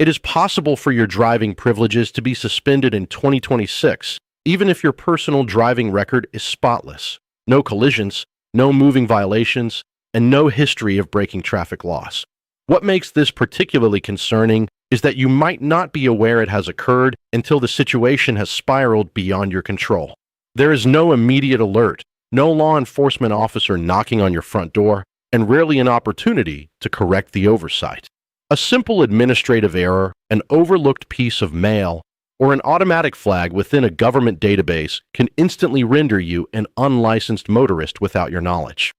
It is possible for your driving privileges to be suspended in 2026, even if your personal driving record is spotless. No collisions, no moving violations, and no history of breaking traffic laws. What makes this particularly concerning is that you might not be aware it has occurred until the situation has spiraled beyond your control. There is no immediate alert, no law enforcement officer knocking on your front door, and rarely an opportunity to correct the oversight. A simple administrative error, an overlooked piece of mail, or an automatic flag within a government database can instantly render you an unlicensed motorist without your knowledge.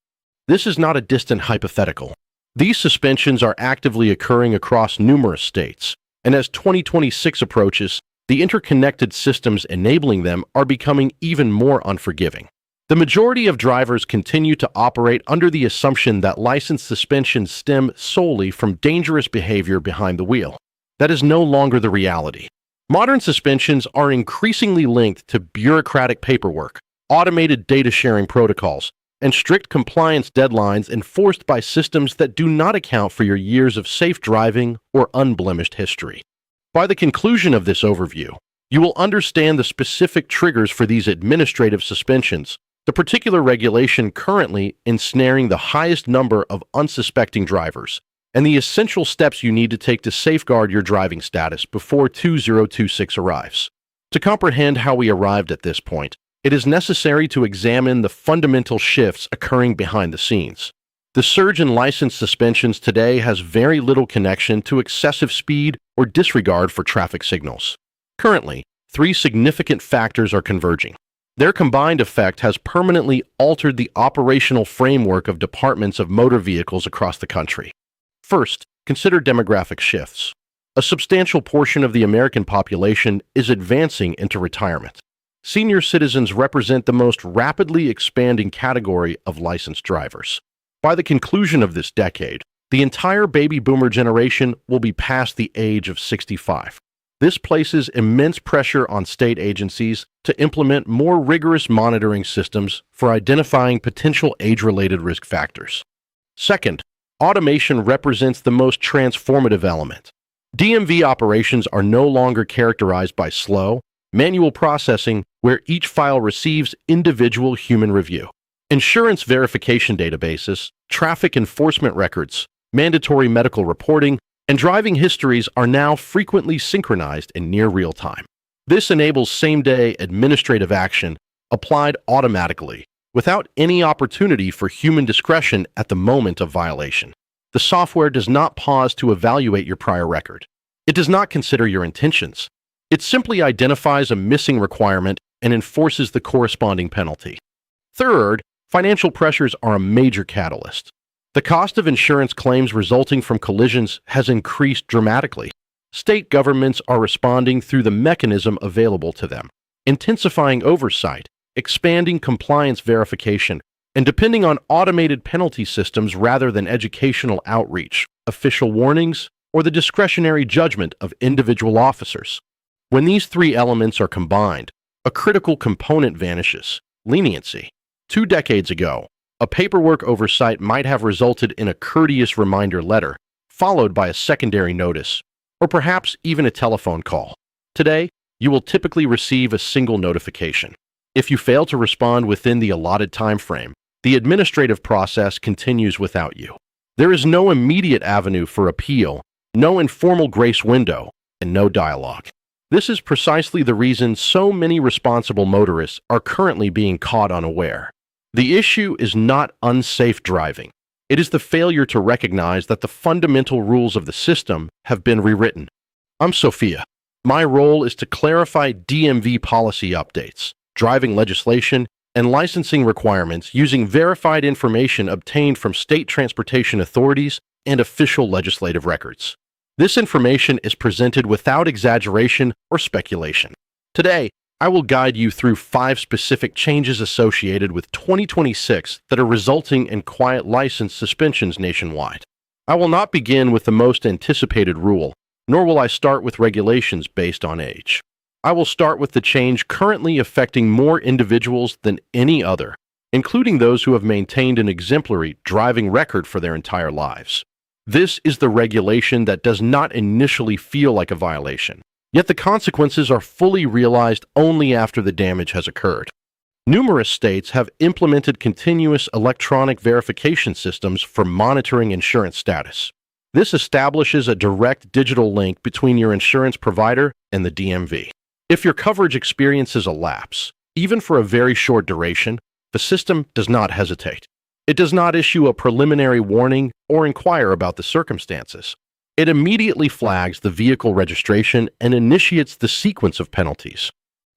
This is not a distant hypothetical. These suspensions are actively occurring across numerous states, and as 2026 approaches, the interconnected systems enabling them are becoming even more unforgiving. The majority of drivers continue to operate under the assumption that license suspensions stem solely from dangerous behavior behind the wheel. That is no longer the reality. Modern suspensions are increasingly linked to bureaucratic paperwork, automated data sharing protocols, and strict compliance deadlines enforced by systems that do not account for your years of safe driving or unblemished history. By the conclusion of this overview, you will understand the specific triggers for these administrative suspensions, the particular regulation currently ensnaring the highest number of unsuspecting drivers, and the essential steps you need to take to safeguard your driving status before 2026 arrives. To comprehend how we arrived at this point, it is necessary to examine the fundamental shifts occurring behind the scenes. The surge in license suspensions today has very little connection to excessive speed or disregard for traffic signals. Currently, three significant factors are converging. Their combined effect has permanently altered the operational framework of departments of motor vehicles across the country. First, consider demographic shifts. A substantial portion of the American population is advancing into retirement. Senior citizens represent the most rapidly expanding category of licensed drivers. By the conclusion of this decade, the entire baby boomer generation will be past the age of 65. This places immense pressure on state agencies to implement more rigorous monitoring systems for identifying potential age-related risk factors. Second, automation represents the most transformative element. DMV operations are no longer characterized by slow, manual processing where each file receives individual human review. Insurance verification databases, traffic enforcement records, mandatory medical reporting, and driving histories are now frequently synchronized in near real time. This enables same-day administrative action applied automatically, without any opportunity for human discretion at the moment of violation. The software does not pause to evaluate your prior record. It does not consider your intentions. It simply identifies a missing requirement and enforces the corresponding penalty. Third, financial pressures are a major catalyst. The cost of insurance claims resulting from collisions has increased dramatically. State governments are responding through the mechanism available to them, intensifying oversight, expanding compliance verification, and depending on automated penalty systems rather than educational outreach, official warnings, or the discretionary judgment of individual officers. When these three elements are combined, a critical component vanishes: leniency. 2 decades ago, a paperwork oversight might have resulted in a courteous reminder letter, followed by a secondary notice, or perhaps even a telephone call. Today, you will typically receive a single notification. If you fail to respond within the allotted time frame, the administrative process continues without you. There is no immediate avenue for appeal, no informal grace window, and no dialogue. This is precisely the reason so many responsible motorists are currently being caught unaware. The issue is not unsafe driving. It is the failure to recognize that the fundamental rules of the system have been rewritten. I'm Sophia. My role is to clarify DMV policy updates, driving legislation, and licensing requirements using verified information obtained from state transportation authorities and official legislative records. This information is presented without exaggeration or speculation. Today, I will guide you through 5 specific changes associated with 2026 that are resulting in quiet license suspensions nationwide. I will not begin with the most anticipated rule, nor will I start with regulations based on age. I will start with the change currently affecting more individuals than any other, including those who have maintained an exemplary driving record for their entire lives. This is the regulation that does not initially feel like a violation, yet the consequences are fully realized only after the damage has occurred. Numerous states have implemented continuous electronic verification systems for monitoring insurance status. This establishes a direct digital link between your insurance provider and the DMV. If your coverage experiences a lapse, even for a very short duration, the system does not hesitate. It does not issue a preliminary warning or inquire about the circumstances. It immediately flags the vehicle registration and initiates the sequence of penalties.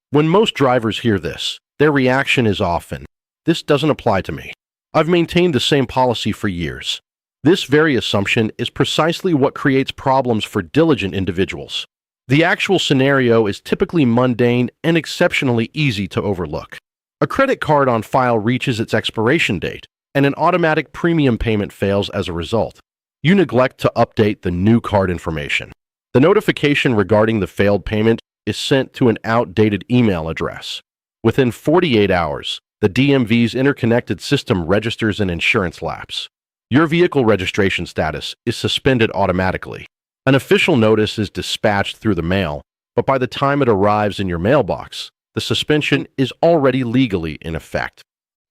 When most drivers hear this, their reaction is often, "This doesn't apply to me. I've maintained the same policy for years." This very assumption is precisely what creates problems for diligent individuals. The actual scenario is typically mundane and exceptionally easy to overlook. A credit card on file reaches its expiration date, and an automatic premium payment fails as a result. You neglect to update the new card information. The notification regarding the failed payment is sent to an outdated email address. Within 48 hours, the DMV's interconnected system registers an insurance lapse. Your vehicle registration status is suspended automatically. An official notice is dispatched through the mail, but by the time it arrives in your mailbox, the suspension is already legally in effect.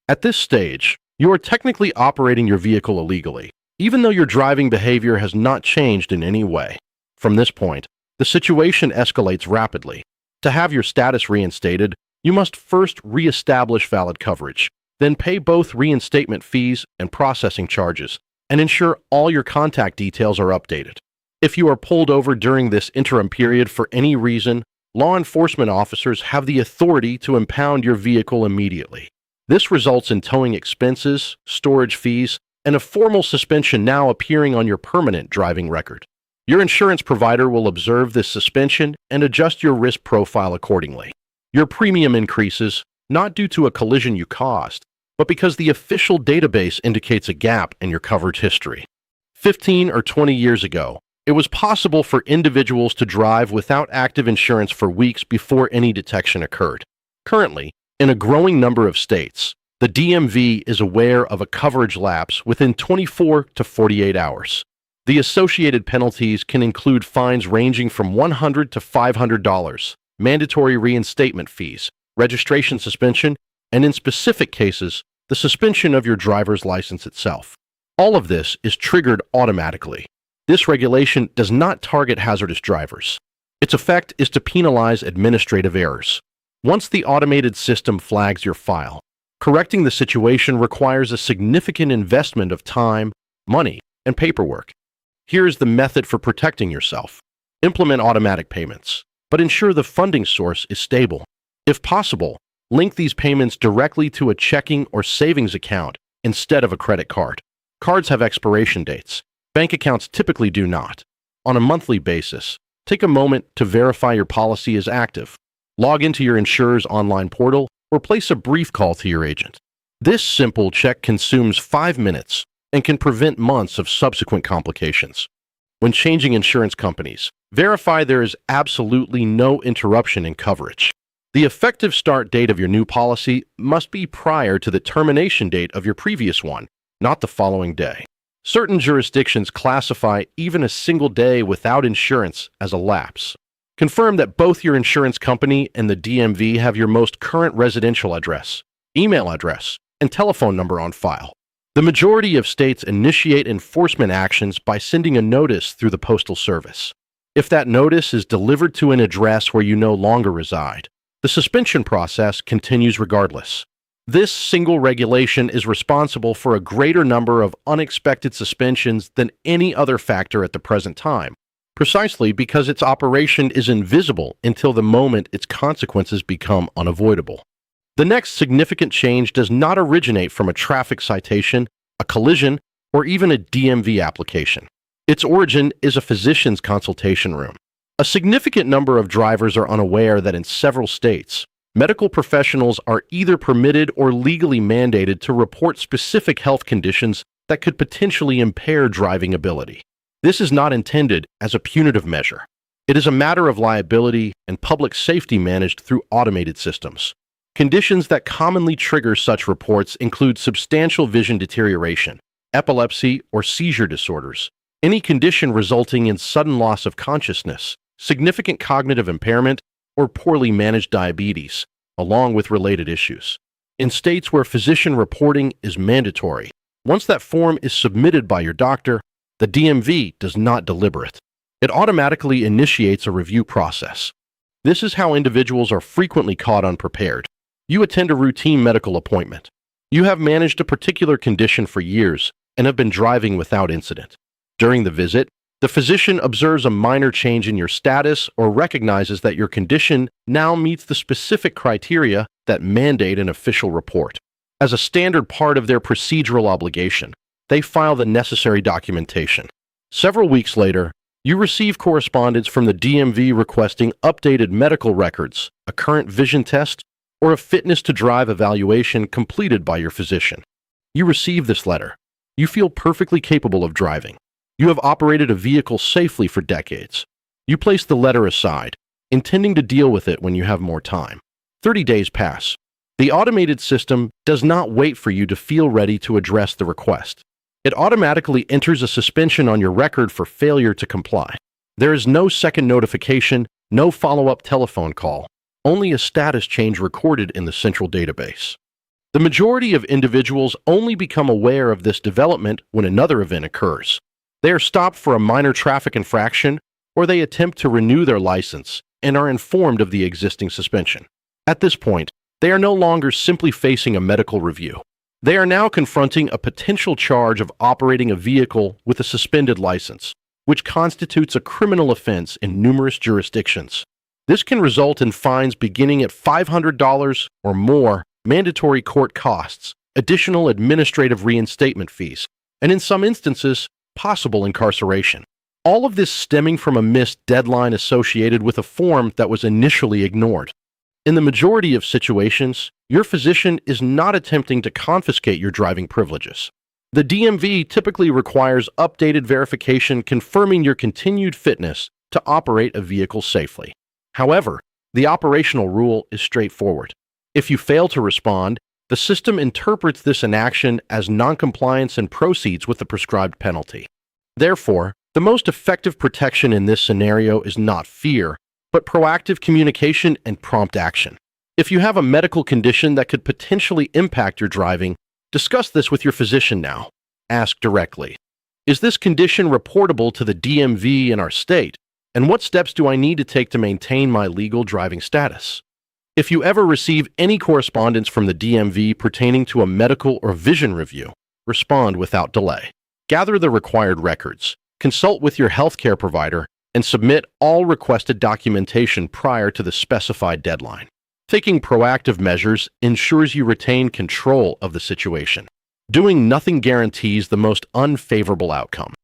At this stage, you are technically operating your vehicle illegally, even though your driving behavior has not changed in any way. From this point, the situation escalates rapidly. To have your status reinstated, you must first re-establish valid coverage, then pay both reinstatement fees and processing charges, and ensure all your contact details are updated. If you are pulled over during this interim period for any reason, law enforcement officers have the authority to impound your vehicle immediately. This results in towing expenses, storage fees, and a formal suspension now appearing on your permanent driving record. Your insurance provider will observe this suspension and adjust your risk profile accordingly. Your premium increases, not due to a collision you caused, but because the official database indicates a gap in your coverage history. 15 or 20 years ago, it was possible for individuals to drive without active insurance for weeks before any detection occurred. Currently, in a growing number of states, the DMV is aware of a coverage lapse within 24 to 48 hours. The associated penalties can include fines ranging from $100 to $500, mandatory reinstatement fees, registration suspension, and in specific cases, the suspension of your driver's license itself. All of this is triggered automatically. This regulation does not target hazardous drivers. Its effect is to penalize administrative errors. Once the automated system flags your file, correcting the situation requires a significant investment of time, money, and paperwork. Here is the method for protecting yourself. Implement automatic payments, but ensure the funding source is stable. If possible, link these payments directly to a checking or savings account instead of a credit card. Cards have expiration dates. Bank accounts typically do not. On a monthly basis, take a moment to verify your policy is active. Log into your insurer's online portal or place a brief call to your agent. This simple check consumes 5 minutes and can prevent months of subsequent complications. When changing insurance companies, verify there is absolutely no interruption in coverage. The effective start date of your new policy must be prior to the termination date of your previous one, not the following day. Certain jurisdictions classify even a single day without insurance as a lapse. Confirm that both your insurance company and the DMV have your most current residential address, email address, and telephone number on file. The majority of states initiate enforcement actions by sending a notice through the Postal Service. If that notice is delivered to an address where you no longer reside, the suspension process continues regardless. This single regulation is responsible for a greater number of unexpected suspensions than any other factor at the present time, precisely because its operation is invisible until the moment its consequences become unavoidable. The next significant change does not originate from a traffic citation, a collision, or even a DMV application. Its origin is a physician's consultation room. A significant number of drivers are unaware that in several states, medical professionals are either permitted or legally mandated to report specific health conditions that could potentially impair driving ability. This is not intended as a punitive measure. It is a matter of liability and public safety managed through automated systems. Conditions that commonly trigger such reports include substantial vision deterioration, epilepsy or seizure disorders, Any condition resulting in sudden loss of consciousness, significant cognitive impairment, or poorly managed diabetes, along with related issues. In states where physician reporting is mandatory, once that form is submitted by your doctor, the DMV does not deliberate. It automatically initiates a review process. This is how individuals are frequently caught unprepared. You attend a routine medical appointment. You have managed a particular condition for years and have been driving without incident. During the visit, the physician observes a minor change in your status or recognizes that your condition now meets the specific criteria that mandate an official report. As a standard part of their procedural obligation, they file the necessary documentation. Several weeks later, you receive correspondence from the DMV requesting updated medical records, a current vision test, or a fitness to drive evaluation completed by your physician. You receive this letter. You feel perfectly capable of driving. You have operated a vehicle safely for decades. You place the letter aside, intending to deal with it when you have more time. 30 days pass. The automated system does not wait for you to feel ready to address the request. It automatically enters a suspension on your record for failure to comply. There is no second notification, no follow-up telephone call, only a status change recorded in the central database. The majority of individuals only become aware of this development when another event occurs. They are stopped for a minor traffic infraction, or they attempt to renew their license and are informed of the existing suspension. At this point, they are no longer simply facing a medical review. They are now confronting a potential charge of operating a vehicle with a suspended license, which constitutes a criminal offense in numerous jurisdictions. This can result in fines beginning at $500 or more, mandatory court costs, additional administrative reinstatement fees, and in some instances, possible incarceration. All of this stemming from a missed deadline associated with a form that was initially ignored. In the majority of situations, your physician is not attempting to confiscate your driving privileges. The DMV typically requires updated verification confirming your continued fitness to operate a vehicle safely. However, the operational rule is straightforward. If you fail to respond, the system interprets this inaction as noncompliance and proceeds with the prescribed penalty. Therefore, the most effective protection in this scenario is not fear, but proactive communication and prompt action. If you have a medical condition that could potentially impact your driving, discuss this with your physician now. Ask directly, is this condition reportable to the DMV in our state? And what steps do I need to take to maintain my legal driving status? If you ever receive any correspondence from the DMV pertaining to a medical or vision review, respond without delay. Gather the required records, consult with your healthcare provider, and submit all requested documentation prior to the specified deadline. Taking proactive measures ensures you retain control of the situation. Doing nothing guarantees the most unfavorable outcome.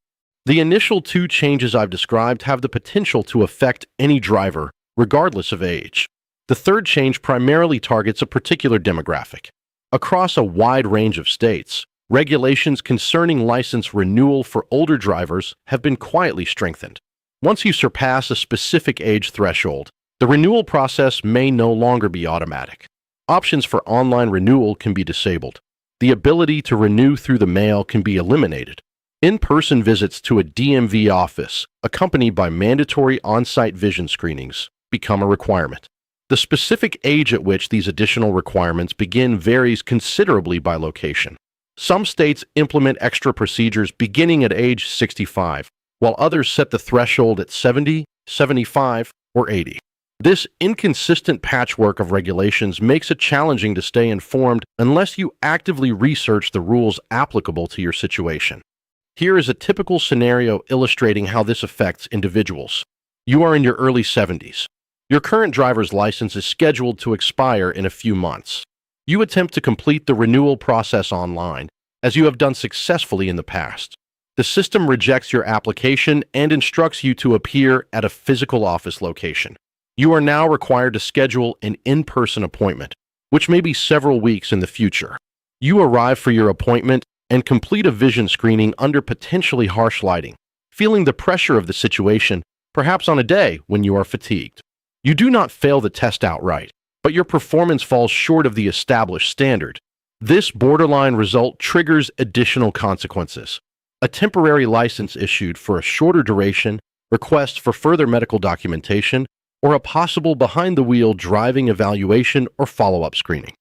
The initial two changes I've described have the potential to affect any driver, regardless of age. The third change primarily targets a particular demographic. Across a wide range of states, regulations concerning license renewal for older drivers have been quietly strengthened. Once you surpass a specific age threshold, the renewal process may no longer be automatic. Options for online renewal can be disabled. The ability to renew through the mail can be eliminated. In-person visits to a DMV office, accompanied by mandatory on-site vision screenings, become a requirement. The specific age at which these additional requirements begin varies considerably by location. Some states implement extra procedures beginning at age 65, while others set the threshold at 70, 75, or 80. This inconsistent patchwork of regulations makes it challenging to stay informed unless you actively research the rules applicable to your situation. Here is a typical scenario illustrating how this affects individuals. You are in your early 70s. Your current driver's license is scheduled to expire in a few months. You attempt to complete the renewal process online, as you have done successfully in the past. The system rejects your application and instructs you to appear at a physical office location. You are now required to schedule an in-person appointment, which may be several weeks in the future. You arrive for your appointment and complete a vision screening under potentially harsh lighting, feeling the pressure of the situation, perhaps on a day when you are fatigued. You do not fail the test outright, but your performance falls short of the established standard. This borderline result triggers additional consequences. a temporary license issued for a shorter duration, requests for further medical documentation, or a possible behind-the-wheel driving evaluation or follow-up screening.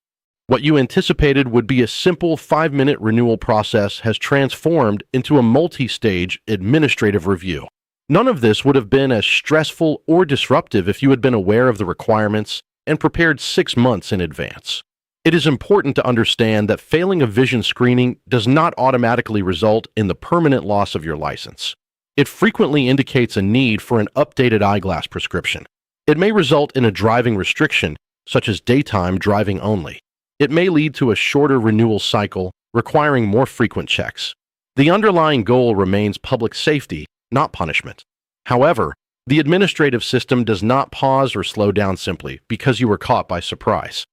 What you anticipated would be a simple 5-minute renewal process has transformed into a multi-stage administrative review. None of this would have been as stressful or disruptive if you had been aware of the requirements and prepared 6 months in advance. It is important to understand that failing a vision screening does not automatically result in the permanent loss of your license. It frequently indicates a need for an updated eyeglass prescription. It may result in a driving restriction, such as daytime driving only. It may lead to a shorter renewal cycle, requiring more frequent checks. The underlying goal remains public safety, not punishment. However, the administrative system does not pause or slow down simply because you were caught by surprise.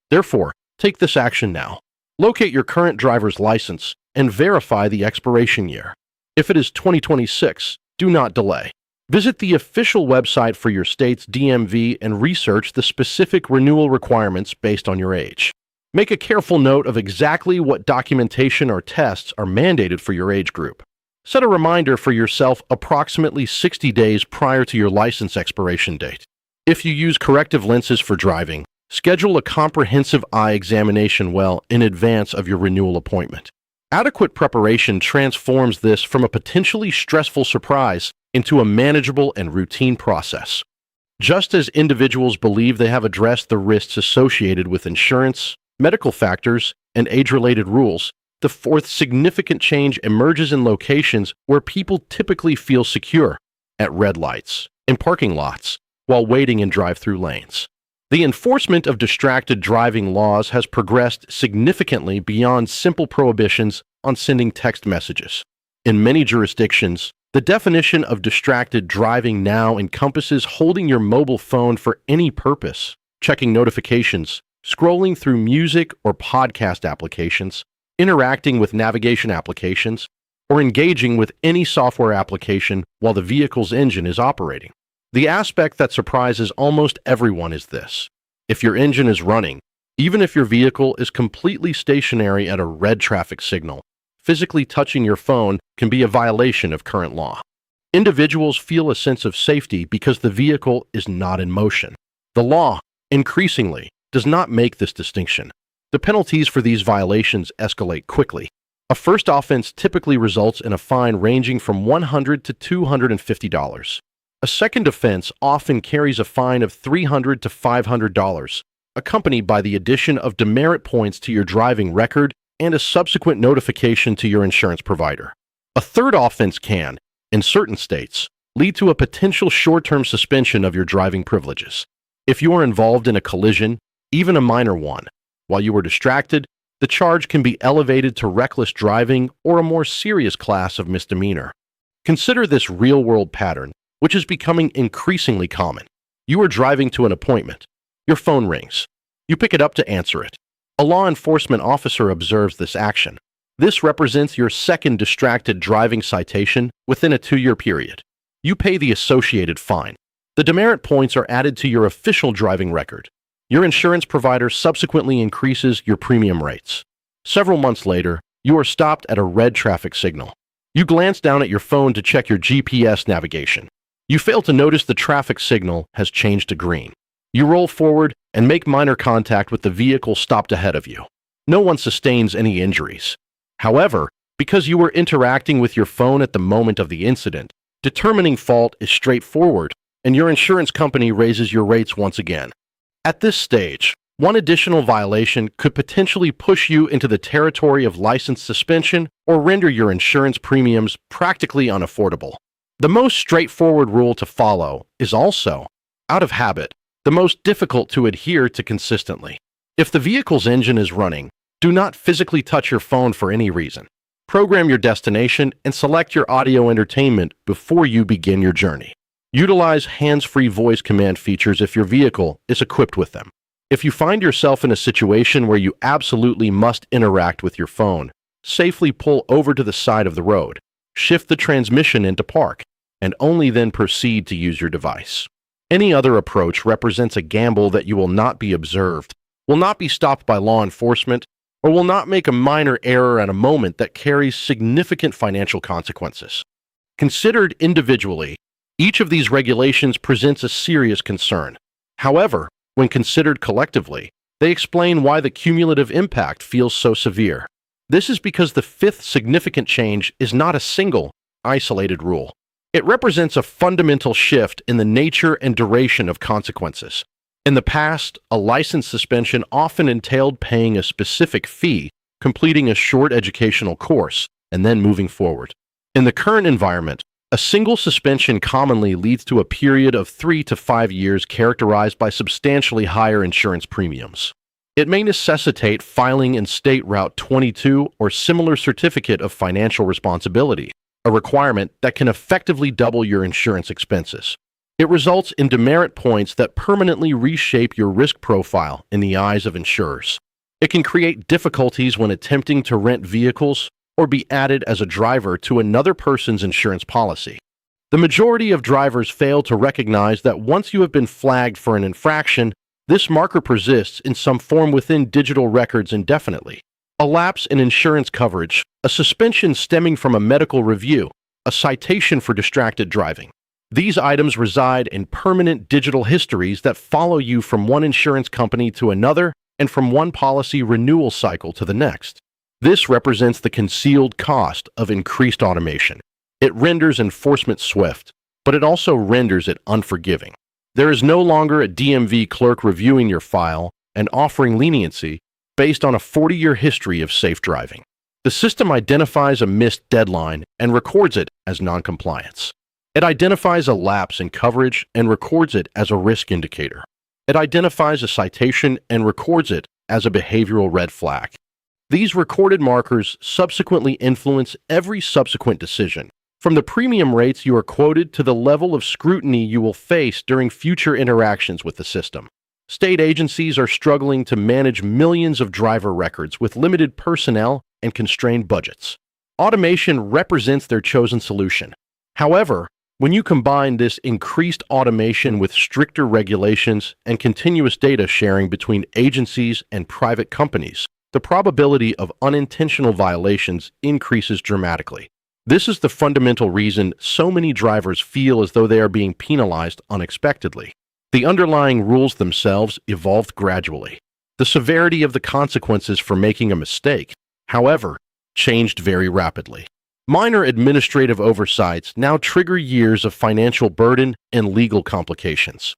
Therefore, take this action now. Locate your current driver's license and verify the expiration year. If it is 2026, do not delay. Visit the official website for your state's DMV and research the specific renewal requirements based on your age. Make a careful note of exactly what documentation or tests are mandated for your age group. Set a reminder for yourself approximately 60 days prior to your license expiration date. If you use corrective lenses for driving, schedule a comprehensive eye examination well in advance of your renewal appointment. Adequate preparation transforms this from a potentially stressful surprise into a manageable and routine process. Just as individuals believe they have addressed the risks associated with insurance, medical factors, and age-related rules, the fourth significant change emerges in locations where people typically feel secure, at red lights, in parking lots, while waiting in drive-through lanes. The enforcement of distracted driving laws has progressed significantly beyond simple prohibitions on sending text messages. In many jurisdictions, the definition of distracted driving now encompasses holding your mobile phone for any purpose, checking notifications, scrolling through music or podcast applications, interacting with navigation applications, or engaging with any software application while the vehicle's engine is operating. The aspect that surprises almost everyone is this. If your engine is running, even if your vehicle is completely stationary at a red traffic signal, physically touching your phone can be a violation of current law. Individuals feel a sense of safety because the vehicle is not in motion. The law, increasingly, does not make this distinction. The penalties for these violations escalate quickly. A first offense typically results in a fine ranging from $100 to $250. A second offense often carries a fine of $300 to $500, accompanied by the addition of demerit points to your driving record and a subsequent notification to your insurance provider. A third offense can, in certain states, lead to a potential short-term suspension of your driving privileges. If you are involved in a collision, even a minor one, while you were distracted, the charge can be elevated to reckless driving or a more serious class of misdemeanor. Consider this real-world pattern, which is becoming increasingly common. You are driving to an appointment. Your phone rings. You pick it up to answer it. A law enforcement officer observes this action. This represents your second distracted driving citation within a 2-year period. You pay the associated fine. The demerit points are added to your official driving record. Your insurance provider subsequently increases your premium rates. Several months later, you are stopped at a red traffic signal. You glance down at your phone to check your GPS navigation. You fail to notice the traffic signal has changed to green. You roll forward and make minor contact with the vehicle stopped ahead of you. No one sustains any injuries. However, because you were interacting with your phone at the moment of the incident, determining fault is straightforward, and your insurance company raises your rates once again. At this stage, one additional violation could potentially push you into the territory of license suspension or render your insurance premiums practically unaffordable. The most straightforward rule to follow is also, out of habit, the most difficult to adhere to consistently. If the vehicle's engine is running, do not physically touch your phone for any reason. Program your destination and select your audio entertainment before you begin your journey. Utilize hands-free voice command features if your vehicle is equipped with them. If you find yourself in a situation where you absolutely must interact with your phone, safely pull over to the side of the road, shift the transmission into park, and only then proceed to use your device. Any other approach represents a gamble that you will not be observed, will not be stopped by law enforcement, or will not make a minor error at a moment that carries significant financial consequences. Considered individually, each of these regulations presents a serious concern. However, when considered collectively, they explain why the cumulative impact feels so severe. This is because the fifth significant change is not a single, isolated rule. It represents a fundamental shift in the nature and duration of consequences. In the past, a license suspension often entailed paying a specific fee, completing a short educational course, and then moving forward. In the current environment, a single suspension commonly leads to a period of 3 to 5 years characterized by substantially higher insurance premiums. It may necessitate filing in State Route 22 or similar certificate of financial responsibility, a requirement that can effectively double your insurance expenses. It results in demerit points that permanently reshape your risk profile in the eyes of insurers. It can create difficulties when attempting to rent vehicles or be added as a driver to another person's insurance policy. The majority of drivers fail to recognize that once you have been flagged for an infraction, this marker persists in some form within digital records indefinitely. A lapse in insurance coverage, a suspension stemming from a medical review, a citation for distracted driving. These items reside in permanent digital histories that follow you from one insurance company to another and from one policy renewal cycle to the next. This represents the concealed cost of increased automation. It renders enforcement swift, but it also renders it unforgiving. There is no longer a DMV clerk reviewing your file and offering leniency based on a 40-year history of safe driving. The system identifies a missed deadline and records it as noncompliance. It identifies a lapse in coverage and records it as a risk indicator. It identifies a citation and records it as a behavioral red flag. These recorded markers subsequently influence every subsequent decision, from the premium rates you are quoted to the level of scrutiny you will face during future interactions with the system. State agencies are struggling to manage millions of driver records with limited personnel and constrained budgets. Automation represents their chosen solution. However, when you combine this increased automation with stricter regulations and continuous data sharing between agencies and private companies, the probability of unintentional violations increases dramatically. This is the fundamental reason so many drivers feel as though they are being penalized unexpectedly. The underlying rules themselves evolved gradually. The severity of the consequences for making a mistake, however, changed very rapidly. Minor administrative oversights now trigger years of financial burden and legal complications.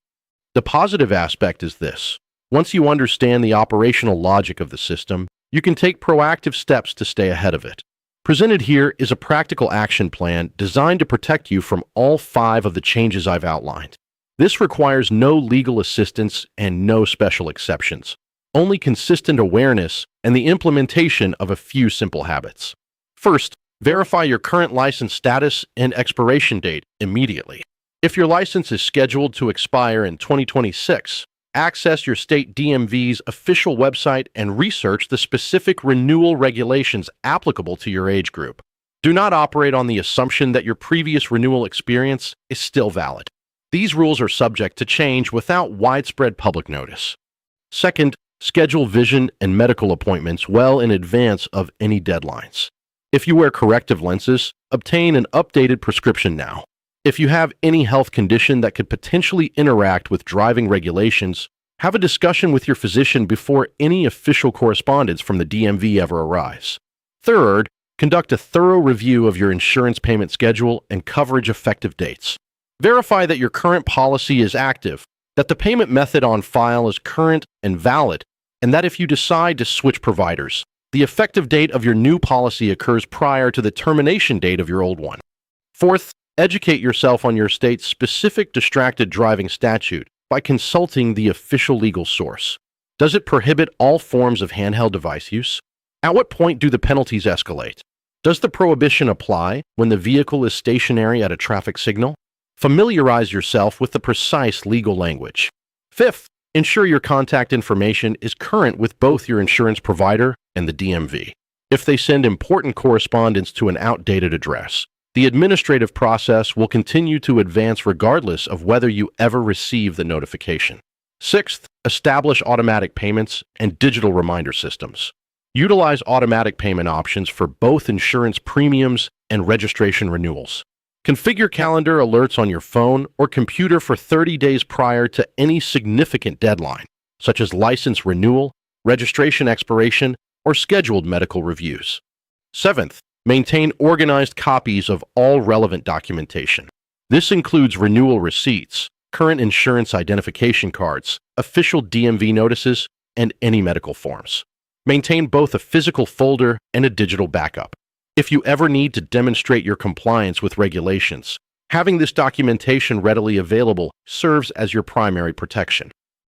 The positive aspect is this. Once you understand the operational logic of the system, you can take proactive steps to stay ahead of it. Presented here is a practical action plan designed to protect you from all 5 of the changes I've outlined. This requires no legal assistance and no special exceptions, only consistent awareness and the implementation of a few simple habits. First, verify your current license status and expiration date immediately. If your license is scheduled to expire in 2026, access your state DMV's official website and research the specific renewal regulations applicable to your age group. Do not operate on the assumption that your previous renewal experience is still valid. These rules are subject to change without widespread public notice. Second, schedule vision and medical appointments well in advance of any deadlines. If you wear corrective lenses, obtain an updated prescription now. If you have any health condition that could potentially interact with driving regulations, have a discussion with your physician before any official correspondence from the DMV ever arrives. Third, conduct a thorough review of your insurance payment schedule and coverage effective dates. Verify that your current policy is active, that the payment method on file is current and valid, and that if you decide to switch providers, the effective date of your new policy occurs prior to the termination date of your old one. Fourth, educate yourself on your state's specific distracted driving statute by consulting the official legal source. Does it prohibit all forms of handheld device use? At what point do the penalties escalate? Does the prohibition apply when the vehicle is stationary at a traffic signal? Familiarize yourself with the precise legal language. Fifth, ensure your contact information is current with both your insurance provider and the DMV. If they send important correspondence to an outdated address, the administrative process will continue to advance regardless of whether you ever receive the notification. Sixth, establish automatic payments and digital reminder systems. Utilize automatic payment options for both insurance premiums and registration renewals. Configure calendar alerts on your phone or computer for 30 days prior to any significant deadline, such as license renewal, registration expiration, or scheduled medical reviews. Seventh, maintain organized copies of all relevant documentation. This includes renewal receipts, current insurance identification cards, official DMV notices, and any medical forms. Maintain both a physical folder and a digital backup. If you ever need to demonstrate your compliance with regulations, having this documentation readily available serves as your primary protection.